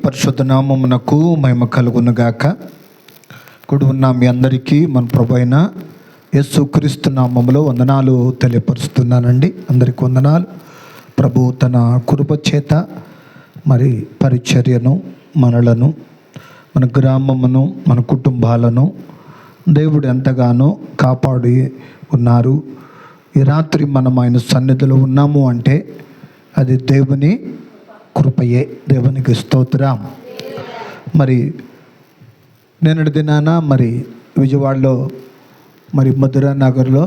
పరిశుద్ధ నామమునకు మహిమ కలుగును గాక. కూడి ఉన్న మీ అందరికీ మన ప్రభు అయిన యేసుక్రీస్తు నామములో వందనాలు తెలియపరుస్తున్నానండి. అందరికీ వందనాలు. ప్రభు తన కృప చేత మరి పరిచర్యను, మనలను, మన గ్రామమును, మన కుటుంబాలను దేవుడు ఎంతగానో కాపాడి ఉన్నారు. ఈ రాత్రి మనం ఆయన సన్నిధిలో ఉన్నాము అంటే అది దేవుని కృపయే. దేవునికి స్తోత్రం. మరి నిన్నటి దినాన మరి విజయవాడలో మరి మధురా నగర్లో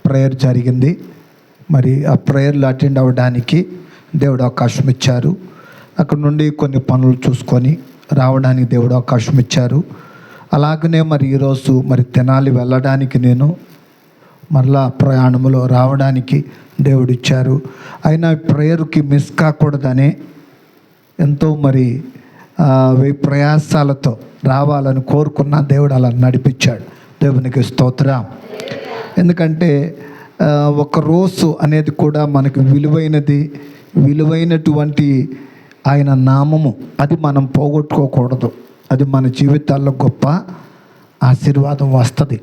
ప్రేయర్ జరిగింది. మరి ఆ ప్రేయర్లో అటెండ్ అవ్వడానికి దేవుడు అవకాశం ఇచ్చారు. అక్కడ నుండి కొన్ని పనులు చూసుకొని రావడానికి దేవుడు అవకాశం ఇచ్చారు. అలాగనే మరి ఈరోజు మరి తెనాలి వెళ్ళడానికి నేను మరలా ప్రయాణంలో రావడానికి దేవుడు ఇచ్చారు. అయినా ప్రేయర్కి మిస్ కాకూడదని ఎంతో మరి ప్రయాసాలతో రావాలని కోరుకున్న దేవుడు అలా నడిపించాడు. దేవునికి స్తోత్రం. ఎందుకంటే ఒక రోజు అనేది కూడా మనకు విలువైనటువంటి ఆయన నామము, అది మనం పోగొట్టుకోకూడదు. అది మన జీవితాల్లో గొప్ప ఆశీర్వాదం వస్తుంది.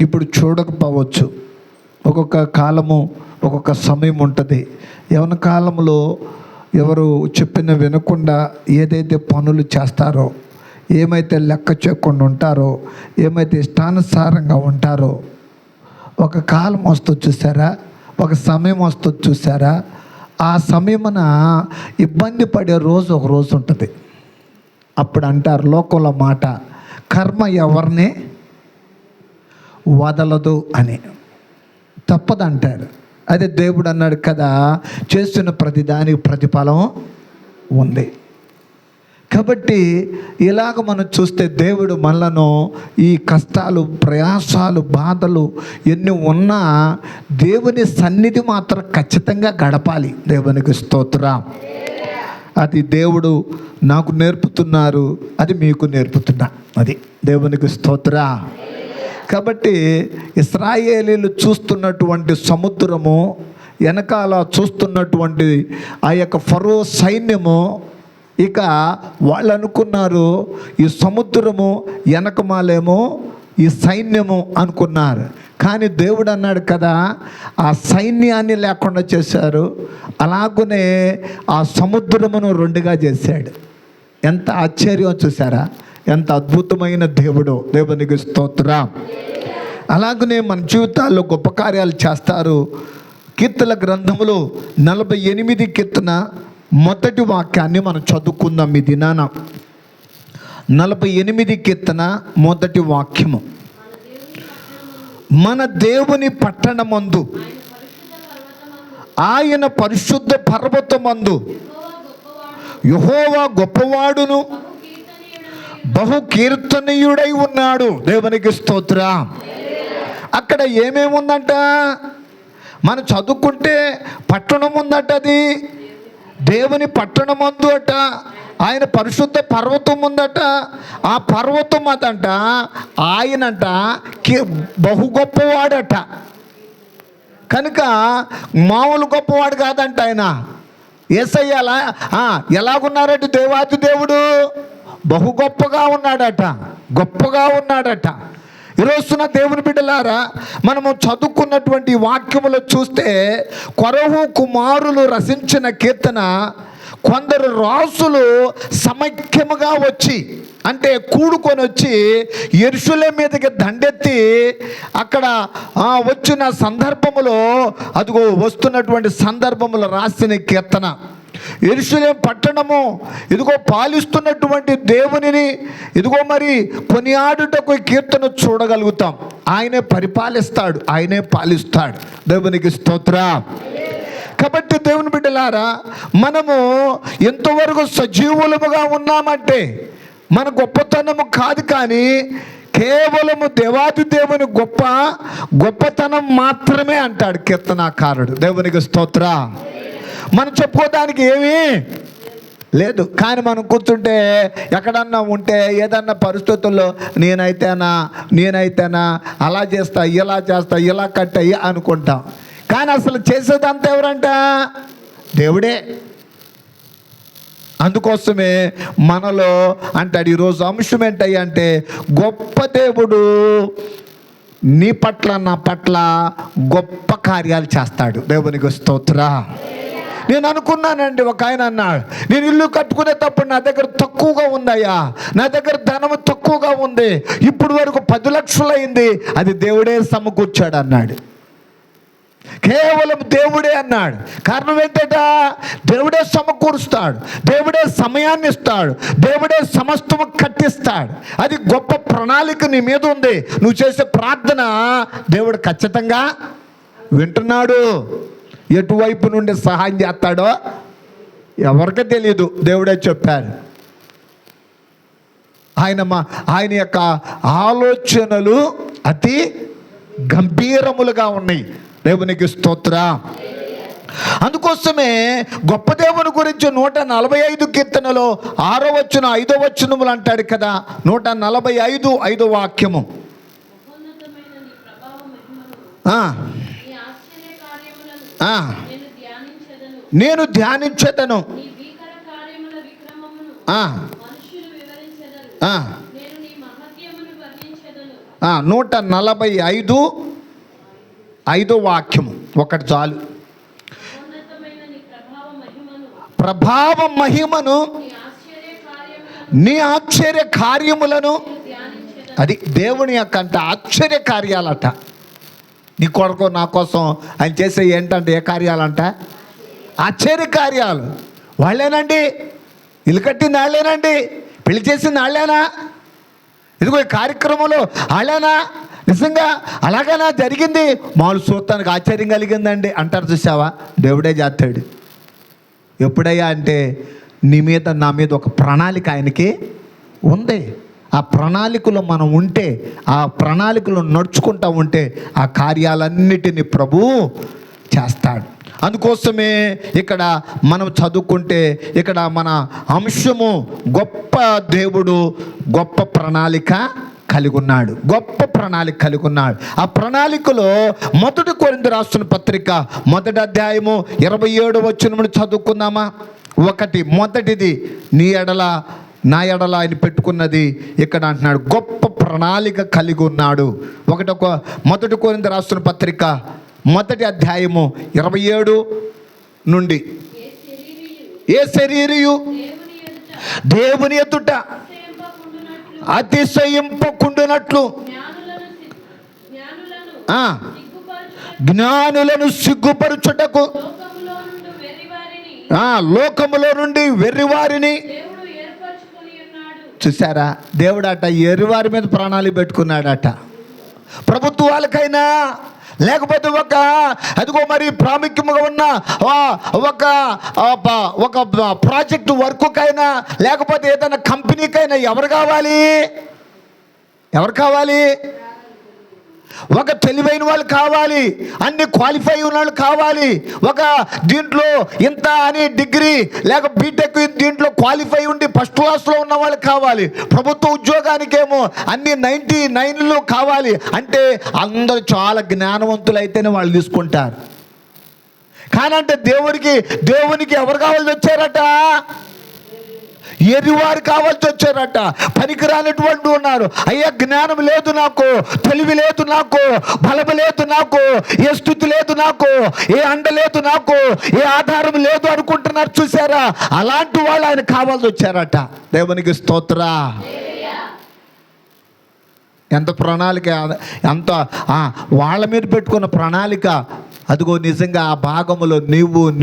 ఇప్పుడు చూడకపోవచ్చు, ఒక్కొక్క కాలము ఒక్కొక్క సమయం ఉంటుంది. యవన కాలంలో ఎవరు చెప్పిన వినకుండా ఏదైతే పనులు చేస్తారో, ఏమైతే లెక్క చేయకుండా ఉంటారో, ఏమైతే ఇష్టానుసారంగా ఉంటారో, ఒక కాలం వస్తుంది చూసారా, ఒక సమయం వస్తుంది చూసారా, ఆ సమయమున ఇబ్బంది పడే రోజు ఒక రోజు ఉంటుంది. అప్పుడు అంటారు లోకంలో మాట, కర్మ ఎవరిని వదలదు అని. తప్పదంటారు. అదే దేవుడు అన్నాడు కదా, చేస్తున్న ప్రతిదానికి ప్రతిఫలం ఉంది. కాబట్టి ఇలాగ మనం చూస్తే దేవుడు మనలను ఈ కష్టాలు, ప్రయాసాలు, బాధలు ఎన్ని ఉన్నా దేవుని సన్నిధి మాత్రం ఖచ్చితంగా గడపాలి. దేవునికి స్తోత్రం. అది దేవుడు నాకు నేర్పుతున్నారు, అది మీకు నేర్పుతున్నా. అది దేవునికి స్తోత్రం. కాబట్టి ఇశ్రాయేలీలు చూస్తున్నటువంటి సముద్రము వెనకాల చూస్తున్నటువంటి ఆ యొక్క ఫరో సైన్యము, ఇక వాళ్ళు అనుకున్నారు ఈ సముద్రము వెనకమాలేమో ఈ సైన్యము అనుకున్నారు. కానీ దేవుడు అన్నాడు కదా, ఆ సైన్యాన్ని లేకుండా చేశారు. అలాగనే ఆ సముద్రమును రెండుగా చేశాడు. ఎంత ఆశ్చర్యం చూసారా, ఎంత అద్భుతమైన దేవుడు. దేవునికి స్తోత్రం. అలాగనే మన జీవితాల్లో గొప్ప కార్యాలు చేస్తారు. కీర్తన గ్రంథములో 48 కీర్తన మొదటి వాక్యాన్ని మనం చదువుకుందాం ఈ దినాన. 48 కీర్తన మొదటి వాక్యము. మన దేవుని పట్టణమందు, ఆయన పరిశుద్ధ పర్వతమందు యెహోవా గొప్పవాడును బహు కీర్తనీయుడై ఉన్నాడు. దేవునికి స్తోత్రం. అక్కడ ఏమేమి ఉందంట, మనం చదువుకుంటే పట్టణం ఉందట, అది దేవుని పట్టణమందు అట. ఆయన పరిశుద్ధ పర్వతం ఉందట. ఆ పర్వతం అదంట ఆయనంట బహు గొప్పవాడట. కనుక మామూలు గొప్పవాడు కాదంట ఆయన. యేసయ్య ఎలాగున్నారట, దేవాది దేవుడు బహు గొప్పగా ఉన్నాడట, గొప్పగా ఉన్నాడట. ఈరోజున దేవుని బిడ్డలారా, మనము చదువుకున్నటువంటి వాక్యములో చూస్తే కొరహు కుమారులు రచించిన కీర్తన కొందరు రాసులు సమైక్యముగా వచ్చి, అంటే కూడుకొని వచ్చి యెరూషలేము మీదకి దండెత్తి అక్కడ వచ్చిన సందర్భములో, అదిగో వస్తున్నటువంటి సందర్భములో రాసిన కీర్తన. యెరూషలేము పట్టణము ఇదిగో పాలిస్తున్నటువంటి దేవునిని ఇదిగో మరి కొనియాడుటకు కీర్తన చూడగలుగుతాం. ఆయనే పరిపాలిస్తాడు, ఆయనే పాలిస్తాడు. దేవునికి స్తోత్రం. కాబట్టి దేవుని బిడ్డలారా, మనము ఎంతవరకు సజీవులముగా ఉన్నామంటే మన గొప్పతనము కాదు, కానీ కేవలము దేవాది దేవుని గొప్పతనం మాత్రమే అంటాడు కీర్తనాకారుడు. దేవునికి స్తోత్రం. మనం చెప్పుకోవడానికి ఏమీ లేదు. కానీ మనం కూర్చుంటే ఎక్కడన్నా ఉంటే ఏదన్నా పరిస్థితుల్లో నేనైతేనా అలా చేస్తా, ఇలా కట్టయ్యా అనుకుంటాం. కానీ అసలు చేసేదంతా ఎవరంట? దేవుడే. అందుకోసమే మనలో అంటాడు ఈరోజు అంశం ఏంటయ్యా అంటే, గొప్ప దేవుడు నీ పట్ల నా పట్ల గొప్ప కార్యాలు చేస్తాడు. దేవునికి స్తోత్ర. నేను అనుకున్నానండి, ఒక ఆయన అన్నాడు, నేను ఇల్లు కట్టుకునేటప్పుడు నా దగ్గర తక్కువగా ఉందయ్యా, నా దగ్గర ధనం తక్కువగా ఉంది, ఇప్పుడు వరకు 10 లక్షలు అయింది, అది దేవుడే సమకూర్చాడు అన్నాడు. కేవలం దేవుడే అన్నాడు. కారణం ఏంటట? దేవుడే సమకూరుస్తాడు, దేవుడే సమయాన్ని ఇస్తాడు, దేవుడే సమస్తము కట్టిస్తాడు. అది గొప్ప ప్రణాళిక నీ మీద ఉంది. నువ్వు చేసే ప్రార్థన దేవుడు ఖచ్చితంగా వింటున్నాడు. ఎటువైపు నుండి సహాయం చేస్తాడో ఎవరికీ తెలియదు, దేవుడే చెప్పారు. ఆయన యొక్క ఆలోచనలు అతి గంభీరములుగా ఉన్నాయి. దేవునికి స్తోత్ర. అందుకోసమే గొప్ప దేవుని గురించి 145 కీర్తనలో 6వ వచనం 5వ వచనములు అంటాడు కదా. 145 5వ వాక్యము, నేను ధ్యానించేదను, 145 5వ వాక్యము ఒకటి చాలు. ప్రభావ మహిమను, నీ ఆశ్చర్య కార్యములను, అది దేవుని యొక్క అంటే ఆశ్చర్య కార్యాలట. నీ కొరకు నా కోసం ఆయన చేసే ఏంటంటే ఏ కార్యాలంట? ఆశ్చర్య కార్యాలు. వాళ్ళేనండి, ఇల్లు కట్టింది వాళ్ళేనండి, పెళ్లి చేసింది వాళ్ళేనా, ఇదిగో ఈ కార్యక్రమంలో వాళ్ళేనా, నిజంగా అలాగైనా జరిగింది, మామూలు చూస్తానికి ఆశ్చర్యం కలిగిందండి అంటారు. చూసావా? దేవుడే చేస్తాడు. ఎప్పుడయ్యా అంటే నీ మీద నా మీద ఒక ప్రణాళిక ఆయనకి ఉంది. ఆ ప్రణాళికలో మనం ఉంటే, ఆ ప్రణాళికలో నడుచుకుంటూ ఉంటే ఆ కార్యాలన్నిటినీ ప్రభువు చేస్తాడు. అందుకోసమే ఇక్కడ మనం చదువుకుంటే ఇక్కడ మన అంశము గొప్ప దేవుడు గొప్ప ప్రణాళిక కలిగి ఉన్నాడు, గొప్ప ప్రణాళిక కలిగి ఉన్నాడు. ఆ ప్రణాళికలో 1 కొరింథీ రాస్తున్న పత్రిక 1వ అధ్యాయము 27వ వచనమును చదువుకుందామా? మొదటిది నీ ఎడల నా ఎడల ఆయన పెట్టుకున్నది ఇక్కడ అంటున్నాడు, గొప్ప ప్రణాళిక కలిగి ఉన్నాడు. 1 కొరింథీ రాస్తున్న పత్రిక 1వ అధ్యాయము 27 నుండి, ఏ శరీరియు దేవుని ఎదుట అతిశయింపకుండునట్లు జ్ఞానులను సిగ్గుపరుచుటకు లోకములో నుండి వెర్రివారిని. చూసారా? దేవుడట ఎర్రివారి మీద ప్రణాళిక పెట్టుకున్నాడట. ప్రభుత్వాలకైనా లేకపోతే అదిగో మరి ప్రాముఖ్యముగా ఉన్న ఒక ప్రాజెక్టు వర్క్కైనా లేకపోతే ఏదైనా కంపెనీకైనా ఎవరు కావాలి? ఒక తెలివైన వాళ్ళు కావాలి, అన్ని క్వాలిఫై ఉన్న వాళ్ళు కావాలి. దీంట్లో ఇంత అని డిగ్రీ లేక బీటెక్ దీంట్లో క్వాలిఫై ఉండి ఫస్ట్ క్లాస్లో ఉన్న వాళ్ళు కావాలి. ప్రభుత్వ ఉద్యోగానికేమో అన్ని 99లు కావాలి. అంటే అందరూ చాలా జ్ఞానవంతులు అయితేనే వాళ్ళు తీసుకుంటారు. కానంటే దేవునికి ఎవరు కావాల్సి వచ్చారట? ఎరివారు కావాల్సి వచ్చారట. పనికిరానటువంటి ఉన్నారు. అయ్యా జ్ఞానం లేదు నాకు, తెలివి లేదు నాకు, బలము లేదు నాకు, ఏ స్థుతి లేదు నాకు, ఏ అండ లేదు నాకు, ఏ ఆధారం లేదు అనుకుంటున్నారు. చూసారా? అలాంటి వాళ్ళు ఆయన కావాల్సి వచ్చారట. దేవునికి స్తోత్ర. ఎంత ప్రణాళిక, ఎంత వాళ్ళ మీద పెట్టుకున్న ప్రణాళిక. అదిగో నిజంగా ఆ భాగంలో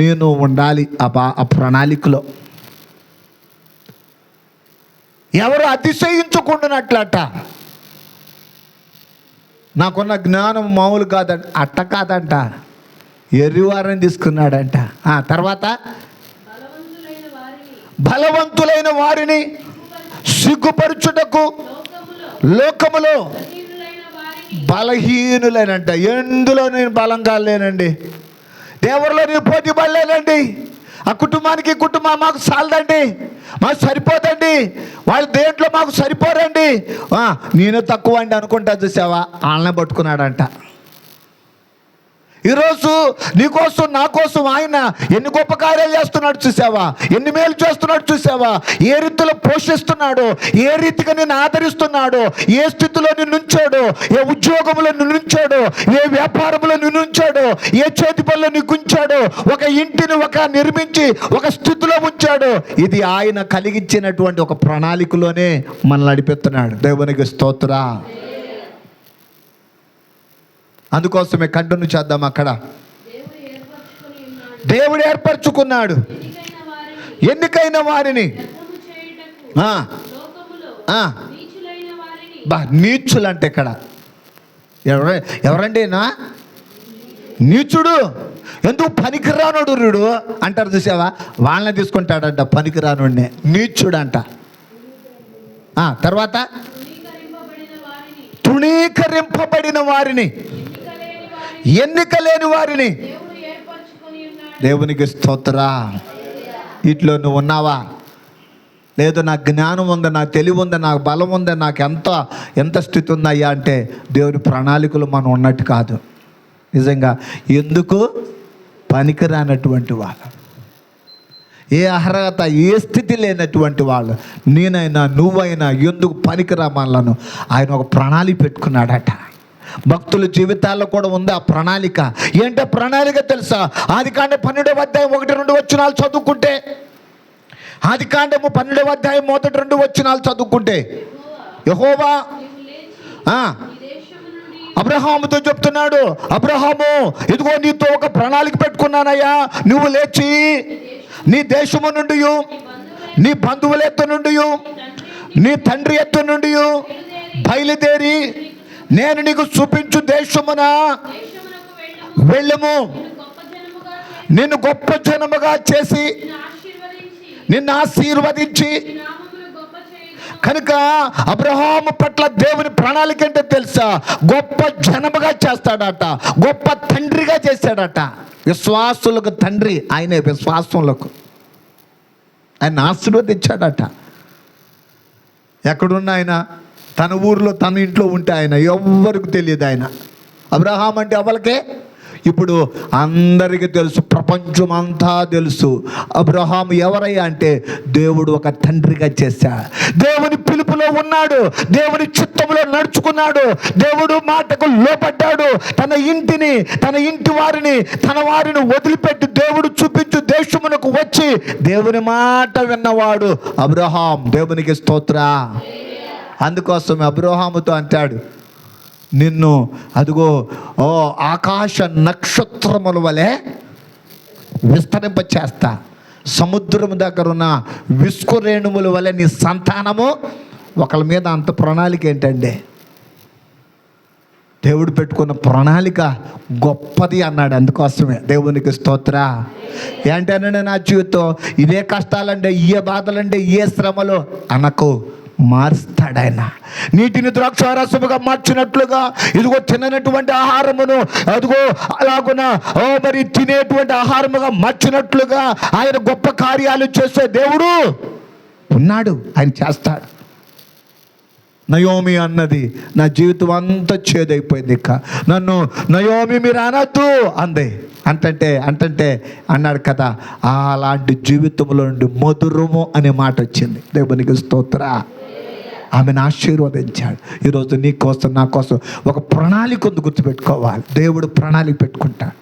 నేను ఉండాలి. ఆ ప్రణాళికలో ఎవరు అతిశయించుకుంటున్నట్లట. నాకున్న జ్ఞానం మామూలు కాదంట, అట్ట కాదంట, ఎర్రివారని తీసుకున్నాడంట. తర్వాత బలవంతులైన వారిని సిగ్గుపరచుటకు లోకములో బలహీనులేనంట. ఎందులో నేను బలంగా లేనండి, దేవుడిలో నేను పోటీ పడలేనండి, ఆ కుటుంబానికి కుటుంబం మాకు చాలదండి, మాకు సరిపోదండి, వాళ్ళు దేంట్లో మాకు సరిపోరండి, నేను తక్కువ అండి అనుకుంటా. చూసావా? వాళ్ళనే పట్టుకున్నాడంట. ఈరోజు నీకోసం నా కోసం ఆయన ఎన్ని గొప్ప కార్యాలు చేస్తున్నాడు చూసావా, ఎన్ని మేలు చేస్తున్నాడు చూసావా, ఏ రీతిలో పోషిస్తున్నాడు, ఏ రీతిగా నేను ఆదరిస్తున్నాడు, ఏ స్థితిలో నిన్ను ఉంచాడు, ఏ ఉద్యోగంలో నిన్ను ఉంచాడు, ఏ వ్యాపారంలో నిన్ను ఉంచాడు, ఏ చేతి పనిలో నీకు ఉంచాడు, ఒక ఇంటిని నిర్మించి ఒక స్థితిలో ఉంచాడు. ఇది ఆయన కలిగించినటువంటి ఒక ప్రణాళికలోనే మనల్ని నడిపిస్తున్నాడు. దేవునికి స్తోత్రం. అందుకోసమే కంటిన్యూ చేద్దాం. అక్కడ దేవుడు ఏర్పరచుకున్నాడు ఎన్నికైన వారిని. నీచులు అంటే ఇక్కడ ఎవరండి? నీచుడు, ఎందుకు పనికిరానుడు రుడు అంటారు చూసావా, వాళ్ళని తీసుకుంటాడంట పనికిరానుడినే నీచుడు అంట. తర్వాత తృణీకరింపబడిన వారిని, ఎన్నిక లేని వారిని. దేవునికి స్తోత్రా. వీటిలో నువ్వు ఉన్నావా? లేదు నాకు జ్ఞానం ఉంది, నాకు తెలివి ఉంది, నాకు బలం ఉంది, నాకు ఎంత స్థితి ఉందయ్యా అంటే దేవుని ప్రణాళికలు మనం ఉన్నట్టు కాదు. నిజంగా ఎందుకు పనికిరానటువంటి వాళ్ళు, ఏ అర్హత ఏ స్థితి లేనటువంటి వాళ్ళు, నేనైనా నువ్వైనా ఎందుకు పనికిరా మనలను ఆయన ఒక ప్రణాళిక పెట్టుకున్నాడట. భక్తుల జీవితాల్లో కూడా ఉంది ఆ ప్రణాళిక. ఏంటో ప్రణాళిక తెలుసా? ఆదికాండం 12వ అధ్యాయం 1-2 వచనాలు చదువుకుంటే, ఆదికాండము 12వ అధ్యాయం 1-2 వచనాలు చదువుకుంటే యెహోవా అబ్రహాముతో చెప్తున్నాడు, అబ్రహాము ఇదిగో నీతో ఒక ప్రణాళిక పెట్టుకున్నానయ్యా, నువ్వు లేచి నీ దేశము నుండి, నీ బంధువుల ఎత్తు నుండి, నీ తండ్రి ఎత్తు నుండి బయలుదేరి నేను నీకు చూపించు దేశమున వెళ్ళము, నిన్ను గొప్ప జనముగా చేసి నిన్ను ఆశీర్వదించి. కనుక అబ్రహాము పట్ల దేవుని ప్రణాళిక అంటే తెలుసా? గొప్ప జనముగా చేస్తాడట, గొప్ప తండ్రిగా చేశాడట. విశ్వాసులకు తండ్రి ఆయనే, విశ్వాసములకు ఆయన ఆశీర్వదించాడట. ఎక్కడున్న ఆయన? తన ఊరిలో తన ఇంట్లో ఉంటే ఆయన ఎవ్వరికి తెలియదు. ఆయన అబ్రహాం అంటే ఎవరికే ఇప్పుడు అందరికీ తెలుసు, ప్రపంచం అంతా తెలుసు. అబ్రహాం ఎవరయ్యా అంటే దేవుడు ఒక తండ్రిగా చేశాడు. దేవుని పిలుపులో ఉన్నాడు, దేవుని చిత్తంలో నడుచుకున్నాడు, దేవుడు మాటకు లోపడ్డాడు. తన ఇంటిని, తన ఇంటి వారిని, తన వారిని వదిలిపెట్టి దేవుడు చూపించు దేశమునకు వచ్చి దేవుని మాట విన్నవాడు అబ్రహాం. దేవునికి స్తోత్ర. అందుకోసం అబ్రహాముతో అంటాడు, నిన్ను అదిగో ఆకాశ నక్షత్రముల వలె విస్తరింప చేస్తా, సముద్రం దగ్గర ఉన్న విస్కురేణుముల వలె నీ సంతానము. ఒకళ్ళ మీద అంత ప్రణాళిక ఏంటండి? దేవుడు పెట్టుకున్న ప్రణాళిక గొప్పది అన్నాడు. అందుకోసమే దేవునికి స్తోత్ర. ఏంటంటే నా జీవితం ఇదే కష్టాలంటే, ఇయే బాధలంటే, ఇయే శ్రమలు అనకు, మారుస్తాడాయన. నీటిని ద్రాక్షారసముగా మార్చినట్లుగా ఇదిగో తిననటువంటి ఆహారమును అదిగో అలాగున మరి తినేటువంటి ఆహారముగా మార్చినట్లుగా ఆయన గొప్ప కార్యాలు చేసే దేవుడు ఉన్నాడు, ఆయన చేస్తాడు. నయోమి అన్నది, నా జీవితం అంతా చేదైపోయింది, ఇక నన్ను నయోమి మీరు అనద్దు అంది. అంటే అన్నాడు కదా, అలాంటి జీవితంలో నుండి మధురము అనే మాట వచ్చింది. దేవునికి స్తోత్ర. ఆమెను ఆశీర్వదించాడు. ఈరోజు నీ కోసం నా కోసం ఒక ప్రణాళిక ఉంది, గుర్తుపెట్టుకోవాలి. దేవుడు ప్రణాళిక పెట్టుకుంటాడు.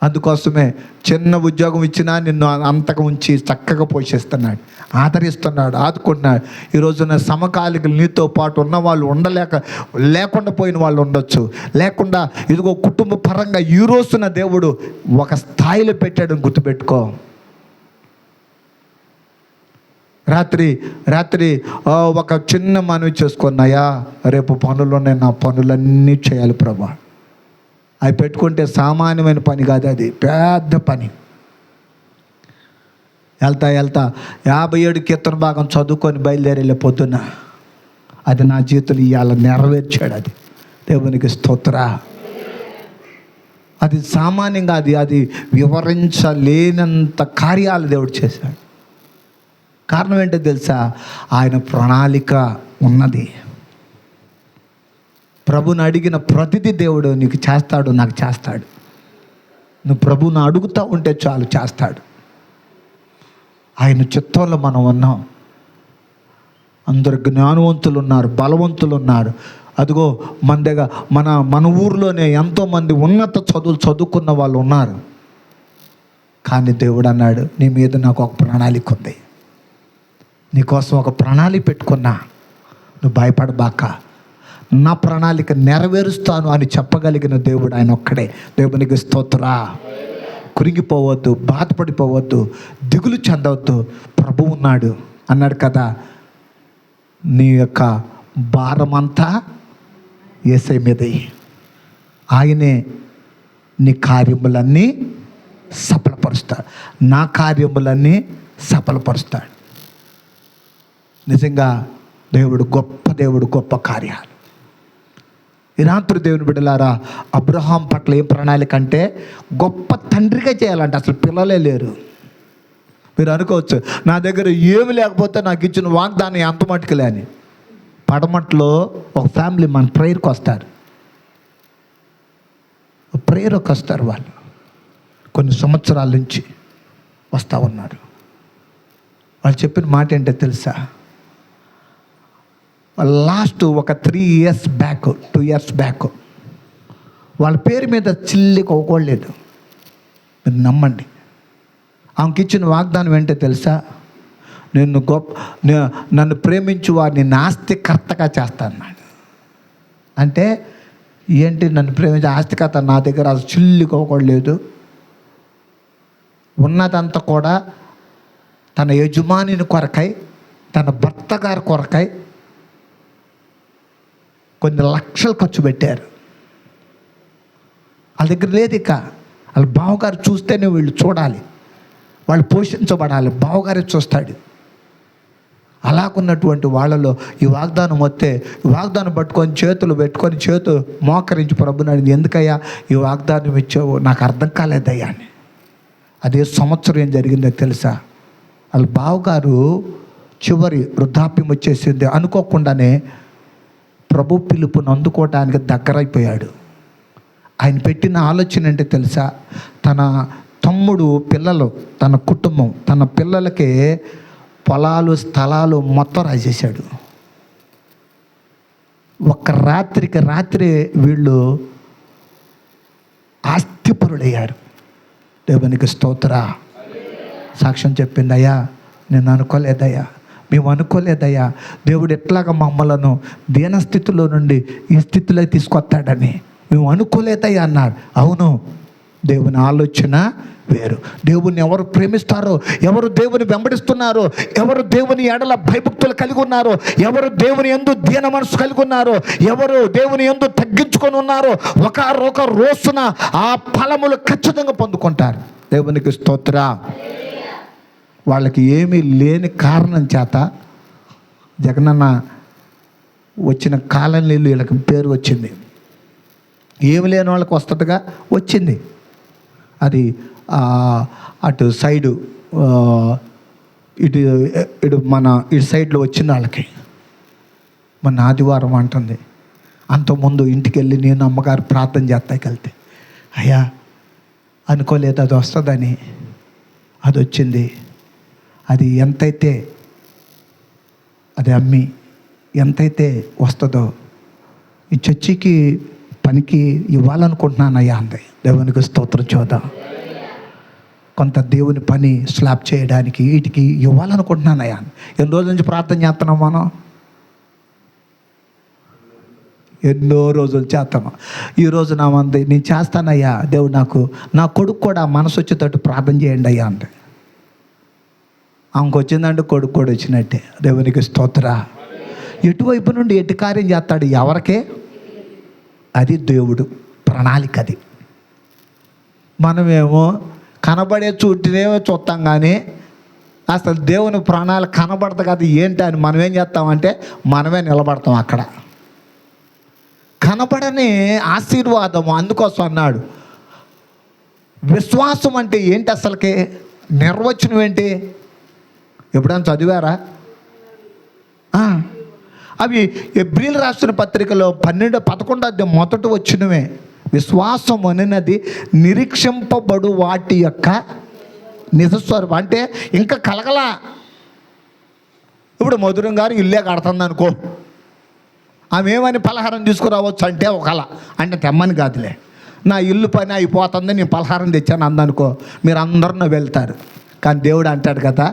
అందుకోసమే చిన్న ఉద్యోగం ఇచ్చినా నిన్ను అంతకు ఉంచి చక్కగా పోషిస్తున్నాడు, ఆదరిస్తున్నాడు, ఆదుకుంటున్నాడు. ఈరోజున సమకాలికలు నీతో పాటు ఉన్న వాళ్ళు లేకుండా పోయిన వాళ్ళు ఉండొచ్చు, లేకుండా ఇదిగో కుటుంబ పరంగా ఈ రోజున దేవుడు ఒక స్థాయిలో పెట్టాడని గుర్తుపెట్టుకో. రాత్రి ఒక చిన్న మనవి చేసుకున్నాయా, రేపు పనులు ఉన్నాయి, నా పనులన్నీ చేయాలి ప్రభా. అవి పెట్టుకుంటే సామాన్యమైన పని కాదు, అది పెద్ద పని. వెళ్తా 57 కీర్తన భాగం చదువుకొని బయలుదేరి పొద్దున్న అది నా జీవితంలో ఇవాళ నెరవేర్చాడు. అది దేవునికి స్తోత్ర. అది సామాన్యంగా అది వివరించలేనంత కార్యాలు దేవుడు చేశాడు. కారణం ఏంటో తెలుసా? ఆయన ప్రణాళిక ఉన్నది. ప్రభుని అడిగిన ప్రతిదీ దేవుడు నీకు చేస్తాడు, నాకు చేస్తాడు. నువ్వు ప్రభువుని అడుగుతూ ఉంటే చాలు చేస్తాడు. ఆయన చిత్తంలో మనం ఉన్నాం. అందరు జ్ఞానవంతులు ఉన్నారు, బలవంతులు ఉన్నారు. అదిగో మన ఊర్లోనే ఎంతోమంది ఉన్నత చదువులు చదువుకున్న వాళ్ళు ఉన్నారు. కానీ దేవుడు అన్నాడు, నీ మీద నాకు ఒక ప్రణాళిక ఉంది, నీకోసం ఒక ప్రణాళిక పెట్టుకున్నా, నువ్వు భయపడబాక, నా ప్రణాళిక నెరవేరుస్తాను అని చెప్పగలిగిన దేవుడు ఆయన ఒక్కడే. దేవునికి స్తోత్రా. కురింగిపోవద్దు, బాధపడిపోవద్దు, దిగులు చెందవద్దు. ప్రభు ఉన్నాడు అన్నాడు కదా, నీ యొక్క భారమంతా యేసయ్య మీద, ఆయనే నీ కార్యములన్నీ సఫలపరుస్తాడు, నా కార్యములన్నీ సఫలపరుస్తాడు. నిజంగా దేవుడు గొప్ప కార్యాలు. ఈ రాత్రి దేవుని బిడ్డలారా, అబ్రహాం పట్ల ఏం ప్రణాళిక అంటే గొప్ప తండ్రిగా చేయాలంటే. అసలు పిల్లలే లేరు. మీరు అనుకోవచ్చు, నా దగ్గర ఏమి లేకపోతే నాకు ఇచ్చిన వాగ్దానం ఎంత మట్టుకులే అని. పడమట్లో ఒక ఫ్యామిలీ మన ప్రేయర్కి వస్తారు, ప్రేయర్కి వస్తారు. వాళ్ళు కొన్ని సంవత్సరాల నుంచి వస్తూ ఉన్నారు. వాళ్ళు చెప్పిన మాట ఏంటో తెలుసా? లాస్ట్ ఒక 3 years బ్యాక్, 2 years బ్యాక్ వాళ్ళ పేరు మీద చిల్లికి ఒక్కోలేదు. మీరు నమ్మండి. ఆమెకి ఇచ్చిన వాగ్దానం ఏంటో తెలుసా? నన్ను ప్రేమించు వారిని నాస్తికర్తగా చేస్తాను. అంటే ఏంటి? నన్ను ప్రేమించే ఆస్తికర్త నా దగ్గర అసలు చిల్లికి ఒక్కోలేదు. ఉన్నదంతా కూడా తన యజమానిని కొరకై, తన భర్త గారి కొరకై కొన్ని లక్షలు ఖర్చు పెట్టారు. వాళ్ళ దగ్గర లేదు. ఇక వాళ్ళ బావగారు చూస్తేనే వీళ్ళు చూడాలి, వాళ్ళు పోషించబడాలి, బావగారే చూస్తాడు. అలాగున్నటువంటి వాళ్ళలో ఈ వాగ్దానం వస్తే, ఈ వాగ్దానం పట్టుకొని చేతులు పెట్టుకొని మోకరించి ప్రభుని అడిగింది, ఎందుకయ్యా ఈ వాగ్దానం ఇచ్చావు? నాకు అర్థం కాలేదయ్యా అని. అదే సంవత్సరం ఏం జరిగిందో తెలుసా? వాళ్ళ బావగారు చివరి వృద్ధాప్యం వచ్చేసింది. అనుకోకుండానే ప్రభు పిలుపును అందుకోవడానికి దగ్గరైపోయాడు. ఆయన పెట్టిన ఆలోచన ఏంటో తెలుసా? తన తమ్ముడు పిల్లలు, తన కుటుంబం, తన పిల్లలకే పొలాలు, స్థలాలు మొత్తం రాసేసాడు. ఒక రాత్రికి రాత్రి వీళ్ళు ఆస్తిపరులయ్యారు. దేవునికి స్తోత్ర. సాక్ష్యం చెప్పింది, అయ్యా నేను అనుకోలేదయ్యా, మేము అనుకోలేదయ్యా, దేవుడు ఎట్లాగా మమ్మలను దీనస్థితిలో నుండి ఈ స్థితిలో తీసుకొస్తాడని మేము అనుకోలేదయ్యా అన్నాడు. అవును, దేవుని ఆలోచన వేరు. దేవుని ఎవరు ప్రేమిస్తారో, ఎవరు దేవుని వెంబడిస్తున్నారో, ఎవరు దేవుని ఎడల భయభక్తులు కలిగి ఉన్నారో, ఎవరు దేవుని యందు దీన మనసు కలిగి ఉన్నారో, ఎవరు దేవుని యందు తగ్గించుకొని ఉన్నారో, ఒక రోజున ఆ ఫలములు ఖచ్చితంగా పొందుకుంటారు. దేవునికి స్తోత్ర. వాళ్ళకి ఏమీ లేని కారణం చేత జగనన్న వచ్చిన కాలనీలు వీళ్ళకి పేరు వచ్చింది. ఏమి లేని వాళ్ళకి వస్తుందిగా వచ్చింది. అది అటు సైడు ఇటు మన ఇటు సైడ్లో వచ్చిన వాళ్ళకి. మన ఆదివారం అంటుంది, అంతకుముందు ఇంటికి వెళ్ళి నేను అమ్మగారు ప్రార్థన చేస్తాకి వెళ్తే, అయ్యా అనుకోలేదు అది వస్తుందని, అది వచ్చింది. అది ఎంతైతే అది అమ్మి ఎంతైతే వస్తుందో ఈ చర్చికి పనికి ఇవ్వాలనుకుంటున్నానయ్యా అంది. దేవునికి స్తోత్రం. చూద్దాం, కొంత దేవుని పని స్లాబ్ చేయడానికి వీటికి ఇవ్వాలనుకుంటున్నానయ్యా. ఎన్ని రోజుల నుంచి ప్రార్థన చేస్తున్నాం మనం? ఎన్నో రోజులు చేస్తాను. ఈరోజు నా మంది నేను చేస్తానయ్యా, దేవుడు నా కొడుకు కూడా మనసు వచ్చేటట్టు ప్రార్థన చేయండి అయ్యా అంటే. ఆమెకు వచ్చిందంటే కొడుకు కూడా వచ్చినట్టే. దేవునికి స్తోత్ర. ఎటువైపు నుండి ఎటు కార్యం చేస్తాడు ఎవరికే? అది దేవుడు ప్రణాళిక. అది మనమేమో కనబడే చూటినేమో చూస్తాం, కానీ అసలు దేవుని ప్రణాళిక కనబడదు కదా ఏంటి అని మనం ఏం చేస్తామంటే మనమే నిలబడతాం అక్కడ. కనబడని ఆశీర్వాదము. అందుకోసం అన్నాడు, విశ్వాసం అంటే ఏంటి? అసలుకి నిర్వచనం ఏంటి? ఎప్పుడైనా చదివారా? అవి ఎబ్రీలు రాసిన పత్రికలో 11 మొదటి వచ్చినవే. విశ్వాసం అనేది నిరీక్షింపబడు వాటి యొక్క నిజస్వరూపం. అంటే ఇంకా కలగలా. ఇప్పుడు మధురం గారు ఇల్లే కడుతుంది అనుకో, ఆమె ఏమని పలహారం తీసుకురావచ్చు అంటే ఒకలా, అంటే తెమ్మని కాదులే, నా ఇల్లు పని అయిపోతుంది నేను పలహారం తెచ్చాను అందనుకో, మీరు అందరూ వెళ్తారు. కానీ దేవుడు అంటాడు కదా,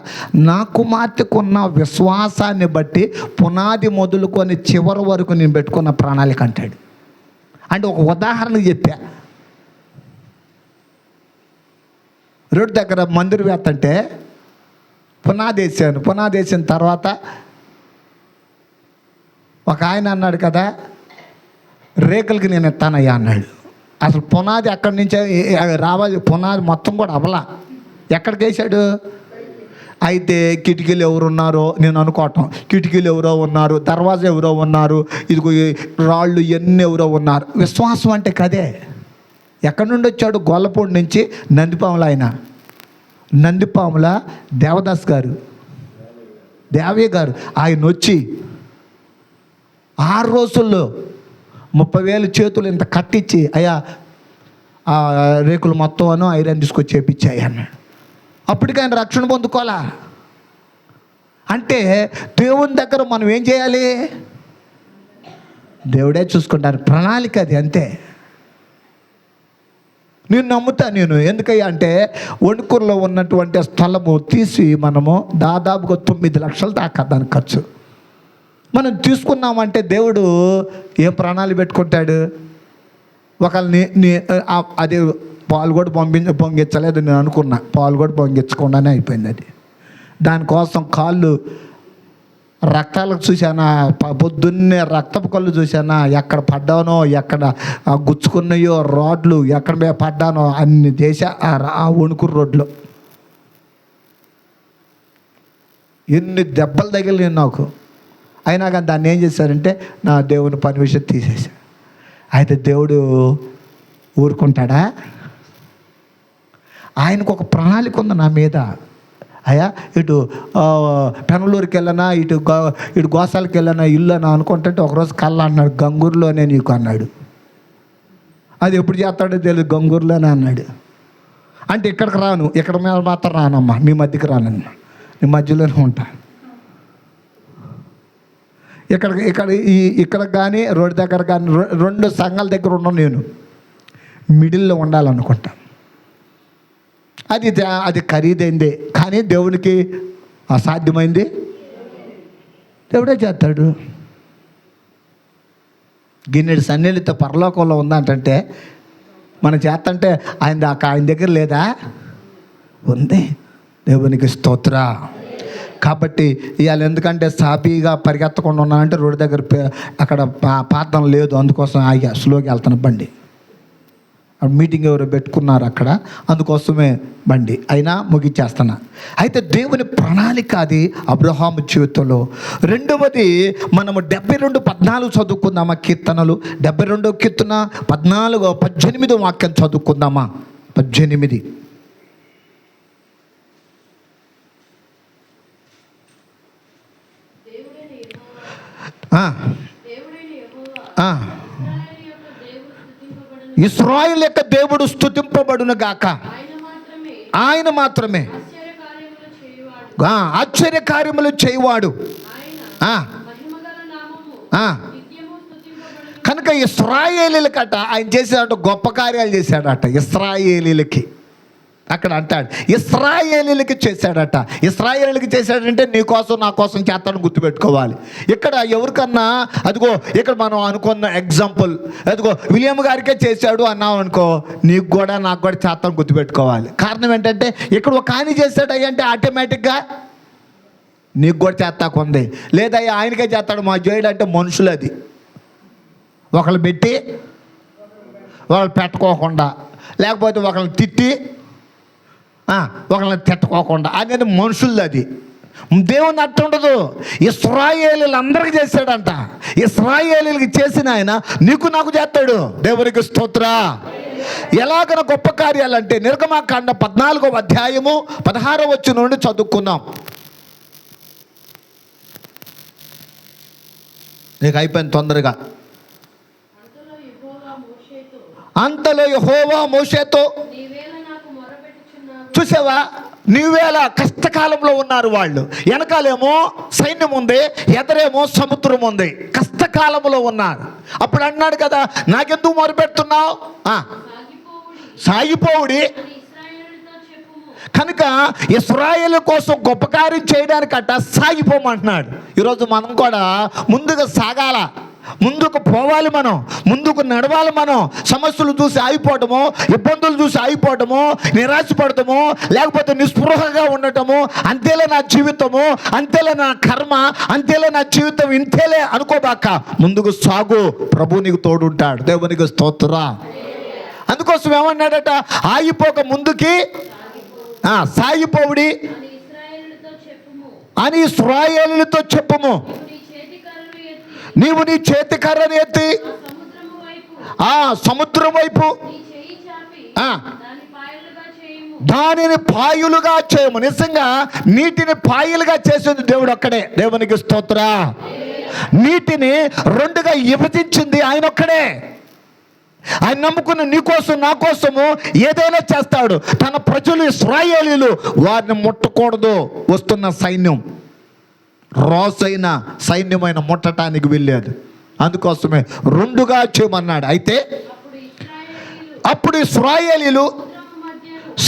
నా కుమార్తెకున్న విశ్వాసాన్ని బట్టి పునాది మొదలుకొని చివరి వరకు నేను పెట్టుకున్న ప్రణాళిక అంటాడు. అంటే ఒక ఉదాహరణకు చెప్పా, రోడ్డు దగ్గర మందిరం వేస్తంటే పునాది వేసిన తర్వాత ఒక ఆయన అన్నాడు కదా, రేకులకి నేను ఎత్తానయ్యా అన్నాడు. అసలు పునాది అక్కడి నుంచే రావాలి, పునాది మొత్తం కూడా అవలా. ఎక్కడికి వేసాడు? అయితే కిటికీలు ఎవరున్నారో నేను అనుకోవటం, కిటికీలు ఎవరో ఉన్నారు, దర్వాజా ఎవరో ఉన్నారు, ఇదిగో రాళ్ళు ఎన్ని ఎవరో ఉన్నారు. విశ్వాసం అంటే కదే. ఎక్కడి నుండి వచ్చాడు? గొల్లపూడి నుంచి నందిపాముల. ఆయన నందిపాముల దేవదాస్ గారు, దేవయ్య గారు, ఆయన వచ్చి 6 రోజుల్లో 30,000 చేతులు ఇంత కట్టించి, అయ్యా ఆ రేకులు మొత్తం ఐరన్ తీసుకొచ్చి చేపించాయి అన్నాడు. అప్పటికి ఆయన రక్షణ పొందుకోవాలా. అంటే దేవుని దగ్గర మనం ఏం చేయాలి? దేవుడే చూసుకుంటారు, ప్రణాళిక అది, అంతే. నేను నమ్ముతా. నేను ఎందుకయ్యా అంటే వణుకూరులో ఉన్నటువంటి స్థలము తీసి మనము దాదాపుగా 9 లక్షలు దాకా దానికి ఖర్చు మనం తీసుకున్నామంటే దేవుడు ఏ ప్రణాళిక పెట్టుకుంటాడు? ఒకళ్ళని అది పాలు కూడా పొంగించలేదు నేను అనుకున్నా, పాలు కూడా పొంగించకుండానే అయిపోయింది అది. దానికోసం కాళ్ళు రక్తాలకు చూశానా, పొద్దున్నే రక్తపు కళ్ళు చూశానా, ఎక్కడ పడ్డానో, ఎక్కడ గుచ్చుకున్నాయో రోడ్లు, ఎక్కడ పడ్డానో అన్ని చేశా ఆ వణుకూరు రోడ్లో. ఎన్ని దెబ్బలు తగిలినాయి నాకు. అయినా కానీ దాన్ని ఏం చేశారంటే నా దేవుని పని విషయం తీసేశా. అయితే దేవుడు ఊరుకుంటాడా? ఆయనకు ఒక ప్రణాళిక ఉంది నా మీద. అయ్యా ఇటు పెనలూరుకి వెళ్ళనా, ఇటు గోసాలకి వెళ్ళనా, ఇల్లు అని అనుకుంటుంటే ఒకరోజు కళ్ళ అన్నాడు, గంగూరులోనే నీకు అన్నాడు. అది ఎప్పుడు చేస్తాడో తెలియదు, గంగూరులోనే అన్నాడు. అంటే ఇక్కడికి రాను, ఇక్కడ మీద మాత్రం రానమ్మా, మీ మధ్యకి రానమ్మా, నీ మధ్యలోనే ఉంటా. ఇక్కడ కానీ రోడ్డు దగ్గర కానీ 2 సంఘాల దగ్గర ఉన్నాను నేను, మిడిల్లో ఉండాలనుకుంటా. అది ఖరీదైందే, కానీ దేవునికి అసాధ్యమైంది దేవుడే చేస్తాడు. గిన్నెడు సన్నీళ్ళతో పరలోకంలో ఉందంటే మనం చేస్తంటే ఆయన దగ్గర లేదా? ఉంది. దేవునికి స్తోత్ర. కాబట్టి ఇవాళ ఎందుకంటే సాఫీగా పరిగెత్తకుండా ఉన్నానంటే రోడ్డు దగ్గర అక్కడ పాతం లేదు, అందుకోసం ఆగా స్లోగా వెళ్తాను బండి. మీటింగ్ ఎవరో పెట్టుకున్నారు అక్కడ, అందుకోసమే బండి అయినా ముగిచ్చేస్తున్నా. అయితే దేవుని ప్రణాళిక అది అబ్రహాము జీవితంలో. రెండవది మనము 72:14 చదువుకుందామా కీర్తనలు. 72వ కీర్తన 18 వాక్యం చదువుకుందామా. 18. ఇశ్రాయేలు యొక్క దేవుడు స్తుతింపబడును గాక. ఆయన మాత్రమే ఆశ్చర్యకార్యములు చేయువాడు. కనుక ఇశ్రాయేలీలకట ఆయన చేశాడట, గొప్ప కార్యాలు చేశాడట ఇశ్రాయేలీలకి. అక్కడ అంటాడు ఇశ్రాయేలీలకి చేశాడట. ఇశ్రాయేలీలకి చేశాడంటే నీ కోసం నా కోసం చేస్తాడని గుర్తుపెట్టుకోవాలి. ఇక్కడ ఎవరికన్నా అదిగో ఇక్కడ మనం అనుకున్న ఎగ్జాంపుల్, అదిగో విలియం గారికే చేశాడు అన్నాం అనుకో, నీకు కూడా నాకు కూడా చేస్తాడని గుర్తుపెట్టుకోవాలి. కారణం ఏంటంటే ఇక్కడ ఒక ఆయన చేశాడు అంటే ఆటోమేటిక్గా నీకు కూడా చేస్తాకుంది. లేదా ఆయనకే చేస్తాడు మా జోయుడు అంటే మనుషులు. అది ఒకళ్ళు పెట్టి ఒకళ్ళు పెట్టుకోకుండా, లేకపోతే ఒకళ్ళని తిట్టి ఒకళ్ళని తిట్టుకోకుండా అనేది మనుషులది. అది దేవుని అట్ట ఉండదు. ఇశ్రాయేలీలందరికీ చేశాడంట. ఇశ్రాయేలీలకి చేసిన ఆయన నీకు నాకు చేస్తాడు. దేవునికి స్తోత్ర. ఎలాగన గొప్ప కార్యాలంటే నిర్గమాకాండ 14వ అధ్యాయము 16వ వచనం నుండి చదువుకుందాం. నీకు అయిపోయింది తొందరగా. అంతలో యెహోవా మోషేతో, చూసావా, నీవేళ కష్టకాలంలో ఉన్నారు వాళ్ళు. వెనకాలేమో సైన్యం ఉంది, ఎదరేమో సముద్రం ఉంది, కష్టకాలంలో ఉన్నారు. అప్పుడు అన్నాడు కదా, నాకెందుకు మొరపెడుతున్నావు, సాగిపోవుడి. కనుక ఇశ్రాయేలు కోసం గొప్ప కార్యం చేయడానికట సాగిపోమంటున్నాడు. ఈరోజు మనం కూడా ముందుగా సాగాల, ముందుకు పోవాలి, మనం ముందుకు నడవాలి. మనం సమస్యలు చూసి ఆగిపోవటము, ఇబ్బందులు చూసి ఆగిపోవటము, నిరాశపడటము, లేకపోతే నిస్పృహగా ఉండటము, అంతేలే నా జీవితము, అంతేలే నా కర్మ, అంతేలే నా జీవితం, ఇంతేలే అనుకోబాక. ముందుకు సాగు, ప్రభు నీకు తోడుంటాడు. దేవునికి స్తోత్రం. అందుకోసం ఏమన్నాడట, ఆగిపోక ముందుకి సాగిపోవుడి అని ఇశ్రాయేలుతో చెప్పుము. నీవు నీ చేతి కర్రను ఎత్తి ఆ సముద్రం వైపు దానిని పాయలుగా చేయము. నిజంగా నీటిని పాయలుగా చేసింది దేవుడు ఒక్కడే. దేవునికి స్తోత్రం. నీటిని రెండుగా విభజించింది ఆయన ఒక్కడే. ఆయన నమ్ముకున్న నీ కోసం, నా కోసము ఏదైనా చేస్తాడు. తన ప్రజలు ఇశ్రాయేలీయులు, వారిని ముట్టకూడదు. వస్తున్న సైన్యం రాజైన సైన్యమైన ముట్టడానికి వెళ్ళేది. అందుకోసమే రెండుగా చేయమన్నాడు. అయితే అప్పుడు ఇశ్రాయేలీయులు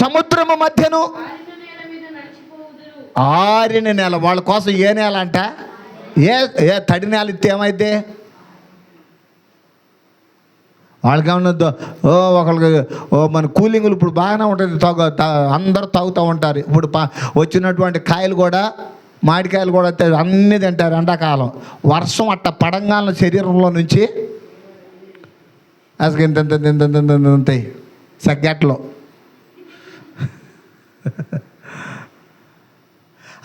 సముద్రము మధ్యను ఆరిన నేల, వాళ్ళ కోసం ఏ నేల అంట, ఏ తడి నేల ఇస్తే ఏమైతే వాళ్ళకి ఏమన్నా ఒకళ్ళకి మన కూలింగులు ఇప్పుడు బాగానే ఉంటుంది, అందరూ తాగుతూ ఉంటారు. ఇప్పుడు వచ్చినటువంటి కాయలు కూడా, మామిడికాయలు కూడా అన్నీ తింటారు ఎండాకాలం. వర్షం అట్ట పడంగాల శరీరంలో నుంచి అసలు ఇంత ఉంటాయి సగ్గట్లో.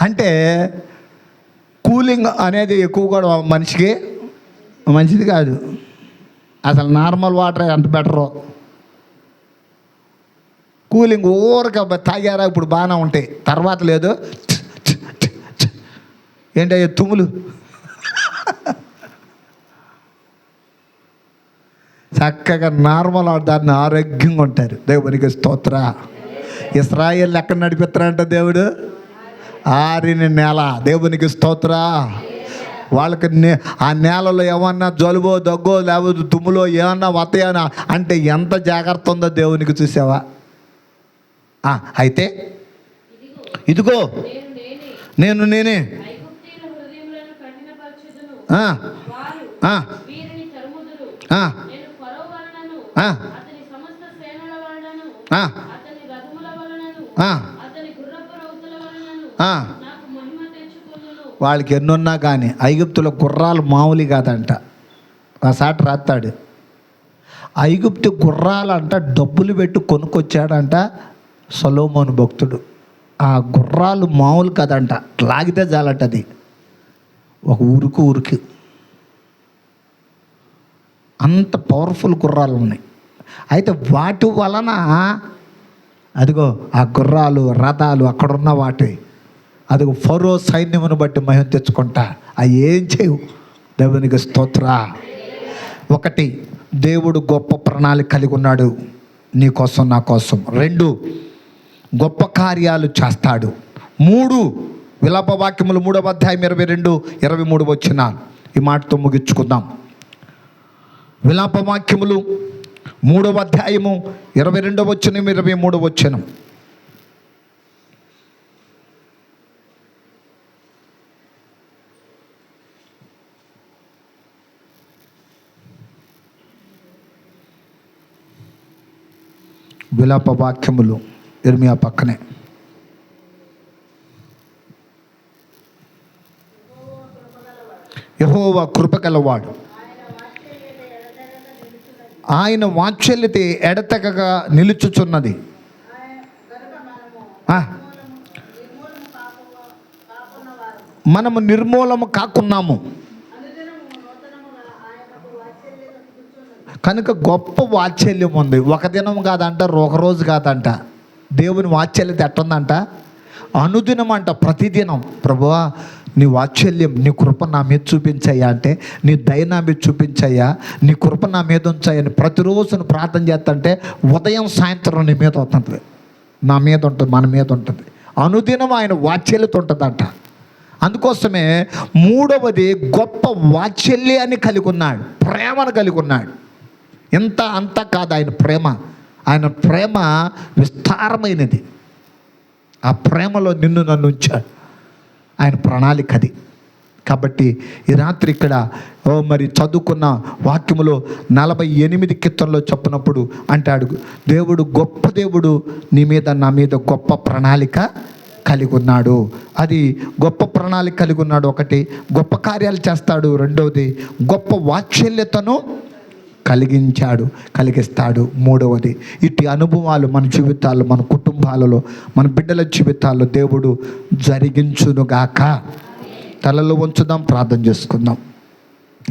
అంటే కూలింగ్ అనేది ఎక్కువ కూడా మనిషికి మంచిది కాదు. అసలు నార్మల్ వాటర్ ఎంత బెటరో. కూలింగ్ ఊరక తాగారా ఇప్పుడు బాగానే ఉంటాయి, తర్వాత లేదు. ఏంటయ్యా తుమ్ములు. చక్కగా నార్మల్ దాన్ని ఆరోగ్యంగా ఉంటారు. దేవునికి స్తోత్ర. ఇశ్రాయేలు ఎక్కడ నడిపిస్తారంట దేవుడు, ఆరిన నేల. దేవునికి స్తోత్ర. వాళ్ళకి ఆ నేలలో ఏమన్నా జలుబో దగ్గో లేకపోతే తుమ్ములో ఏమన్నా వస్తాయనా అంటే ఎంత జాగ్రత్త ఉందో దేవునికి. చూసావా. అయితే ఇదిగో నేనే వాళ్ళకి ఎన్నున్నా కానీ ఐగుప్తుల గుర్రాలు మామూలు కాదంట. ఆ సాట రాస్తాడు, ఐగుప్తు గుర్రాలంట డబ్బులు పెట్టి కొనుక్కొచ్చాడంట సొలొమోను భక్తుడు. ఆ గుర్రాలు మామూలు కాదంట, లాగితే చాలంట. అది ఒక ఊరికి అంత పవర్ఫుల్ గుర్రాలు ఉన్నాయి. అయితే వాటి వలన అదిగో ఆ గుర్రాలు, రథాలు అక్కడున్న వాటి అది ఫరో సైన్యమును బట్టి మహిమ తెచ్చుకుంటా. అవి ఏం చేయవు. దేవునికి స్తోత్ర. ఒకటి, దేవుడు గొప్ప ప్రణాళిక కలిగి ఉన్నాడు నీ కోసం, నా కోసం. 2, గొప్ప కార్యాలు చేస్తాడు. 3, విలాప వాక్యములు 3వ అధ్యాయం 22-23 వచనాలు. ఈ మాటతో ముగించుకుందాం. విలాప వాక్యములు 3వ అధ్యాయము 22వ వచనం 23వ వచనం. విలాప వాక్యములు ఇర్మియా పక్కనే. యెహోవా కృపగలవాడు, ఆయన వాత్సల్యత ఎడతెగక నిలుచుచున్నది. మనము నిర్మూలము కాకున్నాము కనుక గొప్ప వాత్సల్యం ఉంది. ఒక దినం కాదంట, ఒక రోజు కాదంట. దేవుని వాత్సల్యత ఎట్టుందంట, అనుదినం అంట, ప్రతిదినం. ప్రభువా నీ వాత్సల్యం, నీ కృప నా మీద చూపించయ్యా అంటే, నీ దయ నా మీద చూపించయ్యా, నీ కృప నా మీద ఉంచాయని ప్రతిరోజు ప్రార్థన చేస్తుంటే ఉదయం సాయంత్రం నీ మీద అవుతుంది, నా మీద ఉంటుంది, మన మీద ఉంటుంది. అనుదినం ఆయన వాత్సల్యత ఉంటుందంట. అందుకోసమే మూడవది గొప్ప వాత్సల్యాన్ని కలిగి ఉన్నాడు, ప్రేమను కలిగి ఉన్నాడు. ఇంత అంతా కాదు ఆయన ప్రేమ. ఆయన ప్రేమ విస్తారమైనది. ఆ ప్రేమలో నిన్ను నన్ను ఉంచాడు. ఆయన ప్రణాళిక అది. కాబట్టి ఈ రాత్రి ఇక్కడ మరి చదువుకున్న వాక్యములో 48 కీర్తనలో చెప్పినప్పుడు అంటాడు, దేవుడు గొప్ప దేవుడు, నీ మీద నా మీద గొప్ప ప్రణాళిక కలిగి ఉన్నాడు. అది గొప్ప ప్రణాళిక కలిగి ఉన్నాడు. ఒకటి, గొప్ప కార్యాలు చేస్తాడు. రెండవది, గొప్ప వాత్సల్యతను కలిగిస్తాడు. మూడవది, ఇటు అనుభవాలు మన జీవితాల్లో, మన కుటుంబాలలో, మన బిడ్డల జీవితాల్లో దేవుడు జరిగించునుగాక. తలలో ఉంచుదాం, ప్రార్థన చేసుకుందాం.